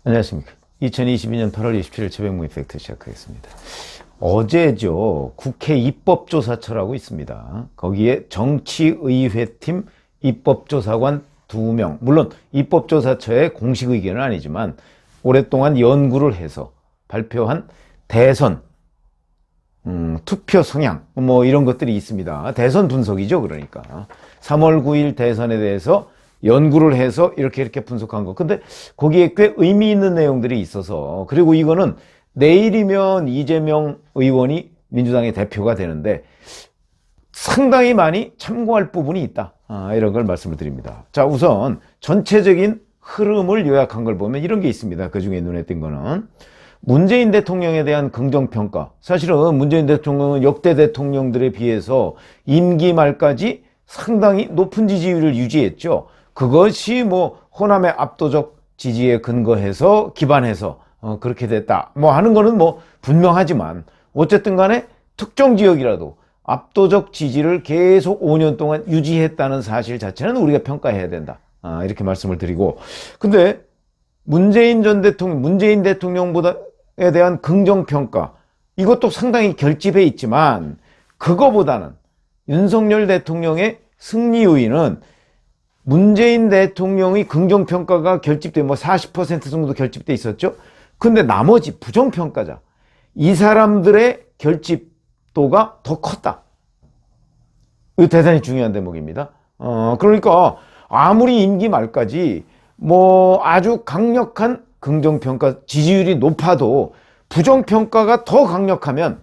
안녕하십니까. 2022년 8월 27일 최백무 이펙트 시작하겠습니다. 어제죠. 국회 입법조사처라고 있습니다. 거기에 정치의회팀 입법조사관 2명, 물론 입법조사처의 공식 의견은 아니지만 오랫동안 연구를 해서 발표한 대선 투표 성향 뭐 이런 것들이 있습니다. 대선 분석이죠. 그러니까 3월 9일 대선에 대해서 연구를 해서 이렇게 분석한 거. 근데 거기에 꽤 의미 있는 내용들이 있어서, 그리고 이거는 내일이면 이재명 의원이 민주당의 대표가 되는데 상당히 많이 참고할 부분이 있다. 이런 걸 말씀을 드립니다. 자, 우선 전체적인 흐름을 요약한 걸 보면 이런 게 있습니다. 그 중에 눈에 띈 거는 문재인 대통령에 대한 긍정평가. 사실은 문재인 대통령은 역대 대통령들에 비해서 임기 말까지 상당히 높은 지지율을 유지했죠. 그것이 뭐 호남의 압도적 지지에 근거해서 기반해서 그렇게 됐다 뭐 하는 거는 뭐 분명하지만, 어쨌든 간에 특정 지역이라도 압도적 지지를 계속 5년 동안 유지했다는 사실 자체는 우리가 평가해야 된다, 이렇게 말씀을 드리고, 근데 문재인 대통령에 대한 긍정평가, 이것도 상당히 결집해 있지만 그거보다는 윤석열 대통령의 승리 요인은 문재인 대통령의 긍정평가가 결집돼 뭐 40% 정도 결집돼 있었죠. 근데 나머지 부정평가자, 이 사람들의 결집도가 더 컸다. 이거 대단히 중요한 대목입니다. 그러니까 아무리 임기 말까지 뭐 아주 강력한 긍정평가 지지율이 높아도 부정평가가 더 강력하면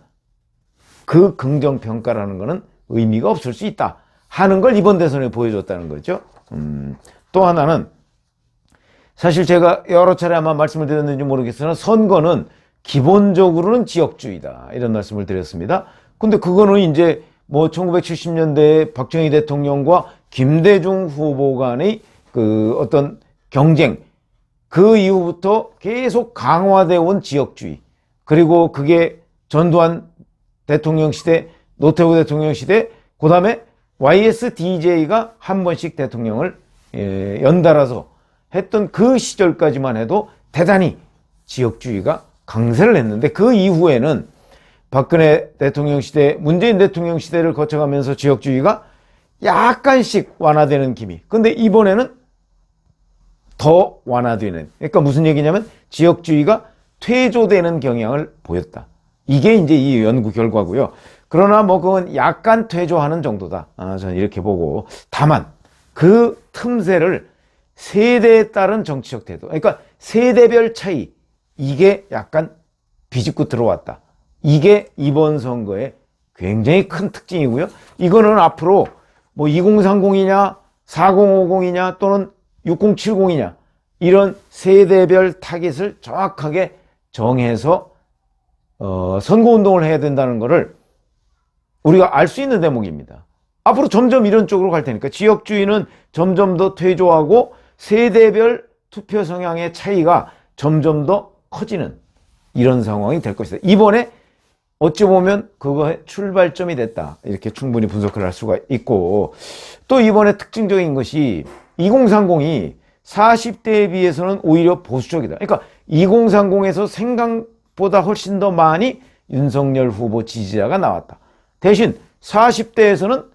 그 긍정평가라는 거는 의미가 없을 수 있다 하는 걸 이번 대선에 보여줬다는 거죠. 또 하나는, 사실 제가 여러 차례 아마 말씀을 드렸는지 모르겠으나 선거는 기본적으로는 지역주의다, 이런 말씀을 드렸습니다. 근데 그거는 이제 뭐 1970년대에 박정희 대통령과 김대중 후보 간의 그 어떤 경쟁, 그 이후부터 계속 강화되어 온 지역주의, 그리고 그게 전두환 대통령 시대, 노태우 대통령 시대, 그 다음에 YSDJ가 한 번씩 대통령을 연달아서 했던 그 시절까지만 해도 대단히 지역주의가 강세를 했는데, 그 이후에는 박근혜 대통령 시대, 문재인 대통령 시대를 거쳐가면서 지역주의가 약간씩 완화되는 기미. 근데 이번에는 더 완화되는, 그러니까 무슨 얘기냐면 지역주의가 퇴조되는 경향을 보였다. 이게 이제 이 연구 결과고요. 그러나 뭐 그건 약간 퇴조하는 정도다, 저는 이렇게 보고, 다만 그 틈새를 세대에 따른 정치적 태도, 그러니까 세대별 차이, 이게 약간 비집고 들어왔다. 이게 이번 선거의 굉장히 큰 특징이고요. 이거는 앞으로 뭐 2030이냐 4050이냐 또는 6070이냐 이런 세대별 타깃을 정확하게 정해서 선거운동을 해야 된다는 것을 우리가 알 수 있는 대목입니다. 앞으로 점점 이런 쪽으로 갈 테니까 지역주의는 점점 더 퇴조하고 세대별 투표 성향의 차이가 점점 더 커지는 이런 상황이 될 것이다. 이번에 어찌 보면 그거의 출발점이 됐다, 이렇게 충분히 분석을 할 수가 있고, 또 이번에 특징적인 것이 2030이 40대에 비해서는 오히려 보수적이다. 그러니까 2030에서 생각보다 훨씬 더 많이 윤석열 후보 지지자가 나왔다. 대신 40대에서는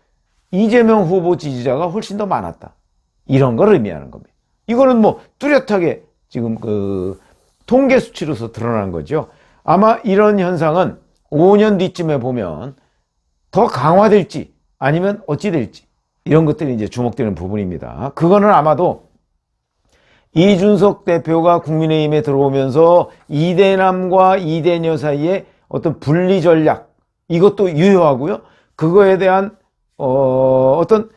이재명 후보 지지자가 훨씬 더 많았다. 이런 걸 의미하는 겁니다. 이거는 뭐 뚜렷하게 지금 그 통계 수치로서 드러난 거죠. 아마 이런 현상은 5년 뒤쯤에 보면 더 강화될지 아니면 어찌 될지, 이런 것들이 이제 주목되는 부분입니다. 그거는 아마도 이준석 대표가 국민의힘에 들어오면서 이대남과 이대녀 사이에 어떤 분리 전략, 이것도 유효하고요. 그거에 대한 어떤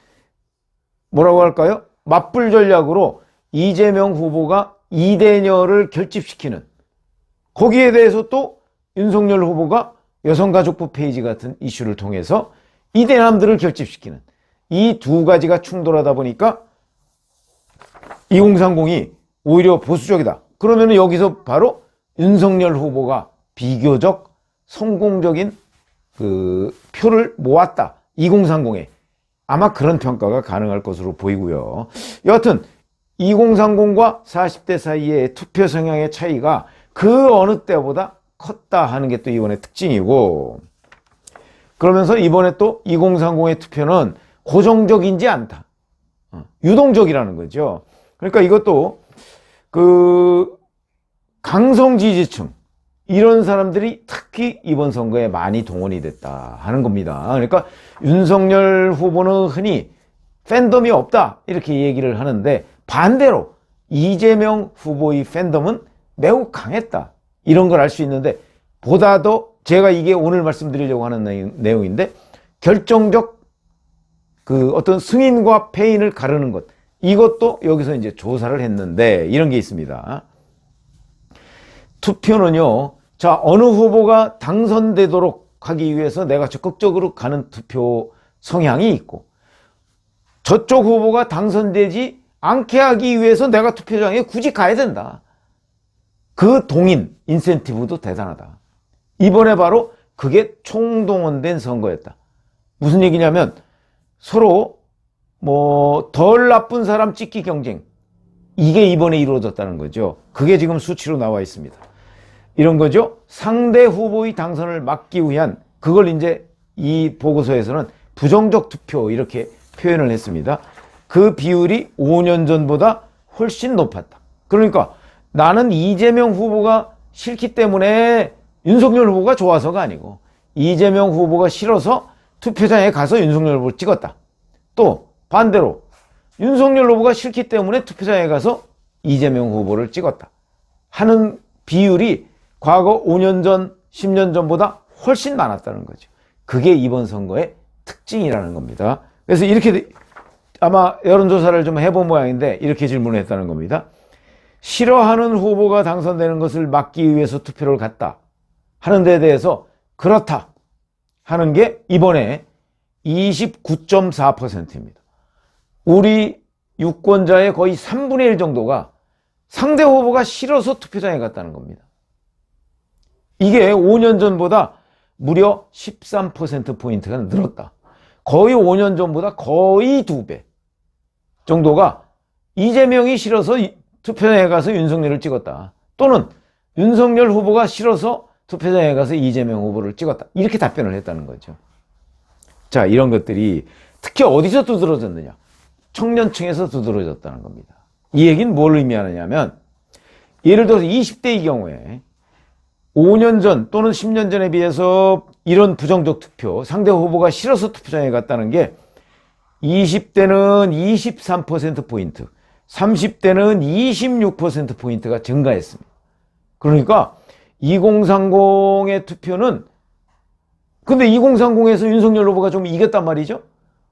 뭐라고 할까요? 맞불 전략으로 이재명 후보가 이대녀를 결집시키는, 거기에 대해서 또 윤석열 후보가 여성가족부 페이지 같은 이슈를 통해서 이대남들을 결집시키는, 이 두 가지가 충돌하다 보니까 2030이 오히려 보수적이다. 그러면 여기서 바로 윤석열 후보가 비교적 성공적인 그 표를 모았다, 2030에. 아마 그런 평가가 가능할 것으로 보이고요. 여하튼 2030과 40대 사이의 투표 성향의 차이가 그 어느 때보다 컸다 하는 게 또 이번의 특징이고, 그러면서 이번에 또 2030의 투표는 고정적이지 않다. 유동적이라는 거죠. 그러니까 이것도 그 강성 지지층, 이런 사람들이 특히 이번 선거에 많이 동원이 됐다 하는 겁니다. 그러니까 윤석열 후보는 흔히 팬덤이 없다 이렇게 얘기를 하는데, 반대로 이재명 후보의 팬덤은 매우 강했다, 이런 걸 알 수 있는데, 보다 더 제가 이게 오늘 말씀드리려고 하는 내용인데, 결정적 그 어떤 승인과 패인을 가르는 것, 이것도 여기서 이제 조사를 했는데 이런 게 있습니다. 투표는요, 자, 어느 후보가 당선되도록 하기 위해서 내가 적극적으로 가는 투표 성향이 있고, 저쪽 후보가 당선되지 않게 하기 위해서 내가 투표장에 굳이 가야 된다. 그 동인, 인센티브도 대단하다. 이번에 바로 그게 총동원된 선거였다. 무슨 얘기냐면, 서로 덜 나쁜 사람 찍기 경쟁, 이게 이번에 이루어졌다는 거죠. 그게 지금 수치로 나와 있습니다. 이런 거죠. 상대 후보의 당선을 막기 위한, 그걸 이제 이 보고서에서는 부정적 투표 이렇게 표현을 했습니다. 그 비율이 5년 전보다 훨씬 높았다. 그러니까 나는 이재명 후보가 싫기 때문에 윤석열 후보가 좋아서가 아니고, 이재명 후보가 싫어서 투표장에 가서 윤석열 후보를 찍었다. 또 반대로 윤석열 후보가 싫기 때문에 투표장에 가서 이재명 후보를 찍었다 하는 비율이 과거 5년 전, 10년 전보다 훨씬 많았다는 거죠. 그게 이번 선거의 특징이라는 겁니다. 그래서 이렇게 아마 여론조사를 좀 해본 모양인데, 이렇게 질문을 했다는 겁니다. 싫어하는 후보가 당선되는 것을 막기 위해서 투표를 갔다 하는 데에 대해서 그렇다 하는 게 이번에 29.4%입니다. 우리 유권자의 거의 3분의 1 정도가 상대 후보가 싫어서 투표장에 갔다는 겁니다. 이게 5년 전보다 무려 13%포인트가 늘었다. 거의 5년 전보다 거의 2배 정도가 이재명이 싫어서 투표장에 가서 윤석열을 찍었다, 또는 윤석열 후보가 싫어서 투표장에 가서 이재명 후보를 찍었다, 이렇게 답변을 했다는 거죠. 자, 이런 것들이 특히 어디서 두드러졌느냐? 청년층에서 두드러졌다는 겁니다. 이 얘기는 뭘 의미하느냐면, 예를 들어서 20대의 경우에 5년 전 또는 10년 전에 비해서 이런 부정적 투표, 상대 후보가 싫어서 투표장에 갔다는 게 20대는 23%포인트, 30대는 26%포인트가 증가했습니다. 그러니까 2030의 투표는, 근데 2030에서 윤석열 후보가 좀 이겼단 말이죠.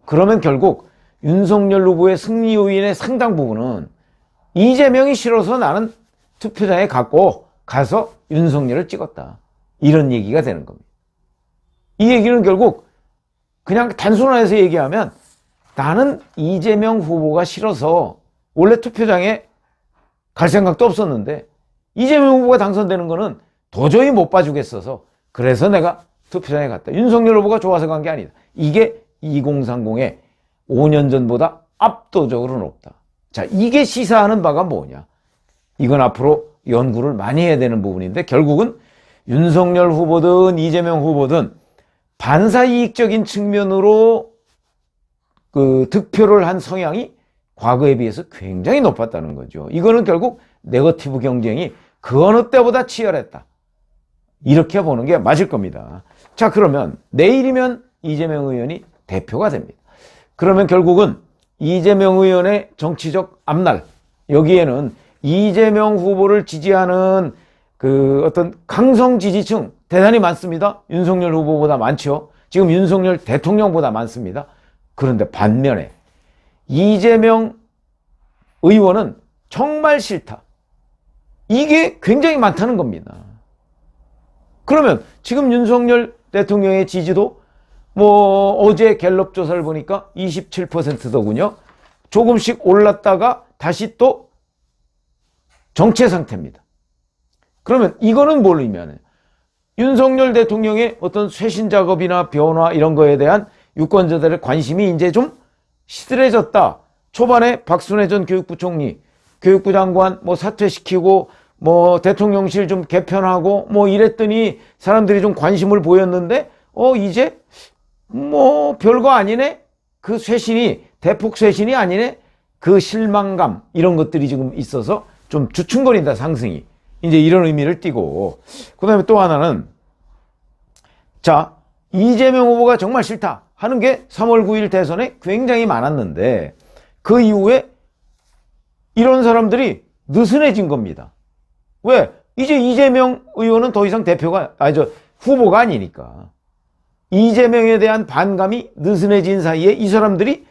그러면 결국 윤석열 후보의 승리 요인의 상당 부분은 이재명이 싫어서 나는 투표장에 가서 윤석열을 찍었다, 이런 얘기가 되는 겁니다. 이 얘기는 결국 그냥 단순화해서 얘기하면, 나는 이재명 후보가 싫어서 원래 투표장에 갈 생각도 없었는데 이재명 후보가 당선되는 거는 도저히 못 봐주겠어서 그래서 내가 투표장에 갔다. 윤석열 후보가 좋아서 간 게 아니다. 이게 2030의 5년 전보다 압도적으로 높다. 자, 이게 시사하는 바가 뭐냐? 이건 앞으로 연구를 많이 해야 되는 부분인데, 결국은 윤석열 후보든 이재명 후보든 반사이익적인 측면으로 그 득표를 한 성향이 과거에 비해서 굉장히 높았다는 거죠. 이거는 결국 네거티브 경쟁이 그 어느 때보다 치열했다, 이렇게 보는 게 맞을 겁니다. 자, 그러면 내일이면 이재명 의원이 대표가 됩니다. 그러면 결국은 이재명 의원의 정치적 앞날, 여기에는 이재명 후보를 지지하는 그 어떤 강성 지지층 대단히 많습니다. 윤석열 후보보다 많죠. 지금 윤석열 대통령보다 많습니다. 그런데 반면에 이재명 의원은 정말 싫다, 이게 굉장히 많다는 겁니다. 그러면 지금 윤석열 대통령의 지지도 어제 갤럽 조사를 보니까 27%더군요. 조금씩 올랐다가 다시 또 정체 상태입니다. 그러면 이거는 뭘 의미하느냐? 윤석열 대통령의 어떤 쇄신 작업이나 변화 이런 거에 대한 유권자들의 관심이 이제 좀 시들해졌다. 초반에 박순애 전 교육부 총리 교육부 장관 뭐 사퇴시키고 뭐 대통령실 좀 개편하고 뭐 이랬더니 사람들이 좀 관심을 보였는데 이제 뭐 별거 아니네? 그 쇄신이 대폭 쇄신이 아니네? 그 실망감 이런 것들이 지금 있어서 좀 주춤거린다 상승이. 이제 이런 의미를 띠고, 그 다음에 또 하나는, 자, 이재명 후보가 정말 싫다 하는 게 3월 9일 대선에 굉장히 많았는데, 그 이후에 이런 사람들이 느슨해진 겁니다. 왜? 이제 이재명 의원은 더 이상 후보가 아니니까. 이재명에 대한 반감이 느슨해진 사이에 이 사람들이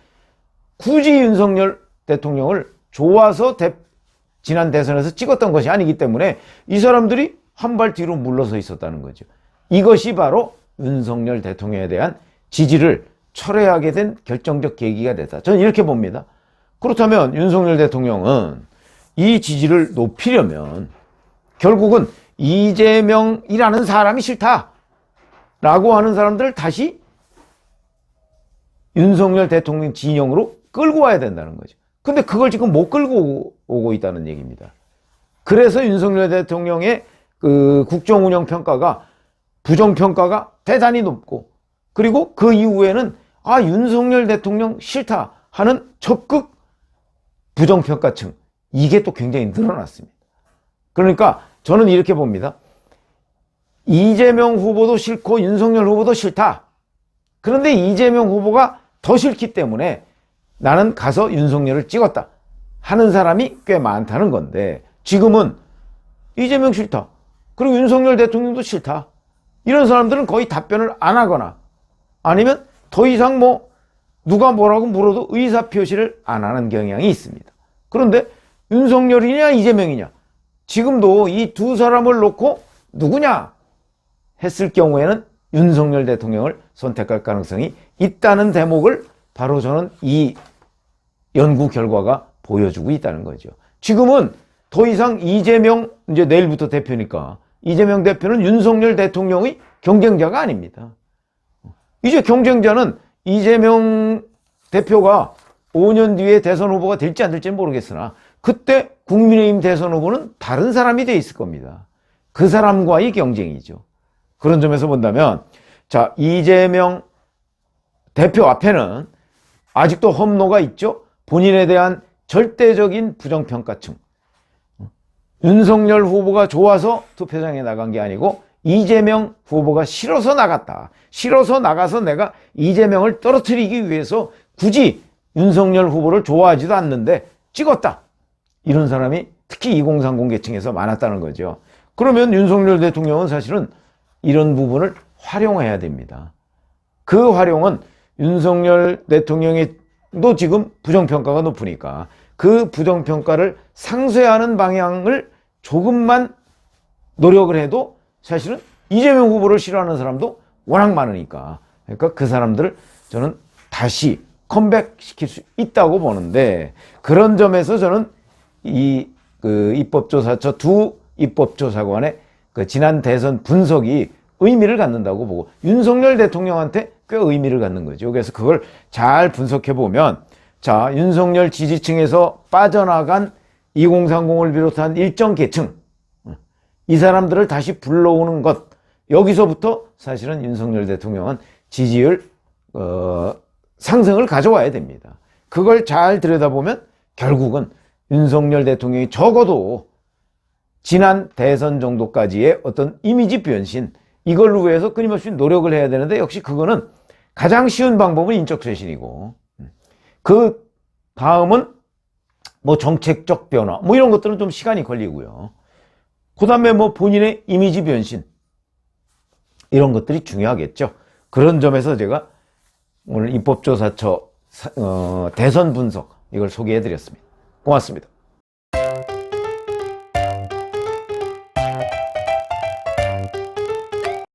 굳이 윤석열 대통령을 좋아서 지난 대선에서 찍었던 것이 아니기 때문에 이 사람들이 한 발 뒤로 물러서 있었다는 거죠. 이것이 바로 윤석열 대통령에 대한 지지를 철회하게 된 결정적 계기가 됐다. 저는 이렇게 봅니다. 그렇다면 윤석열 대통령은 이 지지를 높이려면 결국은 이재명이라는 사람이 싫다라고 하는 사람들을 다시 윤석열 대통령 진영으로 끌고 와야 된다는 거죠. 근데 그걸 지금 못 끌고 오고 있다는 얘기입니다. 그래서 윤석열 대통령의 그 국정운영 평가가, 부정평가가 대단히 높고, 그리고 그 이후에는 윤석열 대통령 싫다 하는 적극 부정평가층, 이게 또 굉장히 늘어났습니다. 그러니까 저는 이렇게 봅니다. 이재명 후보도 싫고 윤석열 후보도 싫다. 그런데 이재명 후보가 더 싫기 때문에 나는 가서 윤석열을 찍었다 하는 사람이 꽤 많다는 건데, 지금은 이재명 싫다, 그리고 윤석열 대통령도 싫다, 이런 사람들은 거의 답변을 안 하거나 아니면 더 이상 뭐 누가 뭐라고 물어도 의사표시를 안 하는 경향이 있습니다. 그런데 윤석열이냐 이재명이냐, 지금도 이 두 사람을 놓고 누구냐 했을 경우에는 윤석열 대통령을 선택할 가능성이 있다는 대목을 바로 저는 이 연구 결과가 보여주고 있다는 거죠. 지금은 더 이상 이재명, 이제 내일부터 대표니까 이재명 대표는 윤석열 대통령의 경쟁자가 아닙니다. 이제 경쟁자는 이재명 대표가 5년 뒤에 대선 후보가 될지 안 될지는 모르겠으나 그때 국민의힘 대선 후보는 다른 사람이 돼 있을 겁니다. 그 사람과의 경쟁이죠. 그런 점에서 본다면, 자, 이재명 대표 앞에는 아직도 험로가 있죠. 본인에 대한 절대적인 부정평가층. 윤석열 후보가 좋아서 투표장에 나간 게 아니고 이재명 후보가 싫어서 나갔다. 싫어서 나가서 내가 이재명을 떨어뜨리기 위해서 굳이 윤석열 후보를 좋아하지도 않는데 찍었다. 이런 사람이 특히 2030 계층에서 많았다는 거죠. 그러면 윤석열 대통령은 사실은 이런 부분을 활용해야 됩니다. 그 활용은 윤석열 대통령도 지금 부정평가가 높으니까 그 부정평가를 상쇄하는 방향을 조금만 노력을 해도 사실은 이재명 후보를 싫어하는 사람도 워낙 많으니까, 그러니까 그 사람들을 저는 다시 컴백시킬 수 있다고 보는데, 그런 점에서 저는 입법조사처 두 입법조사관의 그 지난 대선 분석이 의미를 갖는다고 보고, 윤석열 대통령한테 꽤 의미를 갖는 거죠. 그래서 그걸 잘 분석해 보면, 자, 윤석열 지지층에서 빠져나간 2030을 비롯한 일정 계층, 이 사람들을 다시 불러오는 것, 여기서부터 사실은 윤석열 대통령은 지지율 상승을 가져와야 됩니다. 그걸 잘 들여다보면 결국은 윤석열 대통령이 적어도 지난 대선 정도까지의 어떤 이미지 변신, 이걸 위해서 끊임없이 노력을 해야 되는데, 역시 그거는 가장 쉬운 방법은 인적 쇄신이고, 그 다음은 뭐 정책적 변화, 뭐 이런 것들은 좀 시간이 걸리고요. 그 다음에 뭐 본인의 이미지 변신, 이런 것들이 중요하겠죠. 그런 점에서 제가 오늘 입법조사처 대선 분석, 이걸 소개해 드렸습니다. 고맙습니다.